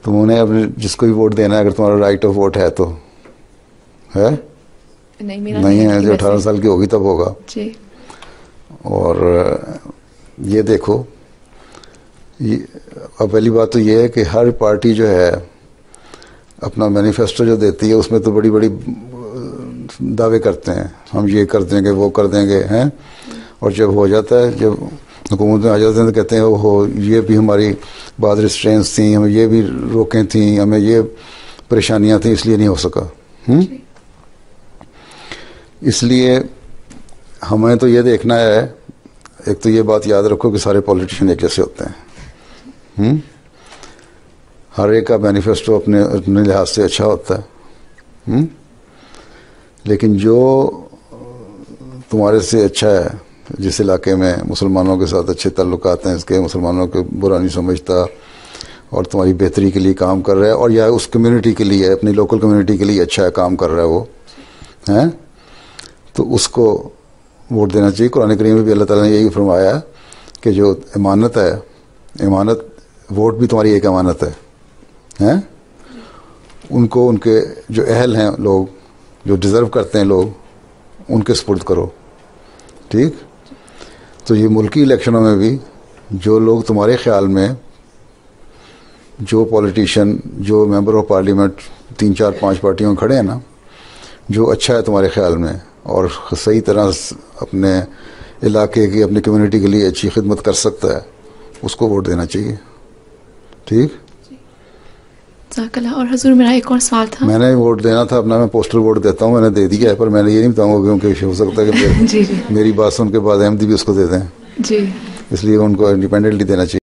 तुम उन्हें अपने जिसको भी वोट देना है, अगर तुम्हारा राइट ऑफ वोट है तो है, नहीं मेरा नहीं है, जो 18 वैसे। साल की होगी तब होगा। जी। और ये देखो, अब पहली बात तो ये है कि हर पार्टी जो है अपना मैनिफेस्टो जो देती है उसमें तो बड़ी बड़ी दावे करते हैं, हम ये कर देंगे वो कर देंगे हैं, और जब हो जाता है, जब हुकूमत में आ जाते हैं तो कहते हैं हो ये भी हमारी बाद रिस्ट्रेंस थी, हमें ये भी रोकें थी, हमें ये परेशानियां थी, इसलिए नहीं हो सका। इसलिए हमें तो ये देखना है, एक तो ये बात याद रखो कि सारे पॉलिटिशियन एक जैसे होते हैं। हर एक का मैनिफेस्टो अपने अपने लिहाज से अच्छा होता है। लेकिन जो तुम्हारे से अच्छा है, जिस इलाके में मुसलमानों के साथ अच्छे ताल्लुकात हैं, इसके मुसलमानों को बुरा नहीं समझता और तुम्हारी बेहतरी के लिए काम कर रहा है, और या उस कम्युनिटी के लिए, अपनी लोकल कम्युनिटी के लिए अच्छा है काम कर रहा है वो हैं, तो उसको वोट देना चाहिए। कुरान करीम में भी अल्लाह ताला ने यही फरमाया कि जो इमानत है, इमानत वोट भी तुम्हारी एक अमानत है, हैं? उनको उनके जो अहल हैं, लोग जो डिज़र्व करते हैं लोग, उनके सपुर्द करो। ठीक, तो ये मुल्की इलेक्शनों में भी जो लोग तुम्हारे ख्याल में, जो पॉलिटिशियन, जो मेंबर ऑफ पार्लियामेंट 3 4 5 पार्टियों में खड़े हैं ना, जो अच्छा है तुम्हारे ख्याल में और सही तरह अपने इलाके की, अपनी कम्युनिटी के लिए अच्छी खिदमत कर सकता है, उसको वोट देना चाहिए। ठीक, और हजूर मेरा एक और सवाल था। मैंने वोट देना था अपना, मैं पोस्टल वोट देता हूँ, मैंने दे दिया है, पर मैंने ये नहीं बताऊंगा क्योंकि हो सकता है कि जी जी। मेरी बात सुन के बाद अहमदी भी उसको दे दें, जी, इसलिए उनको इंडिपेंडेंटली देना चाहिए।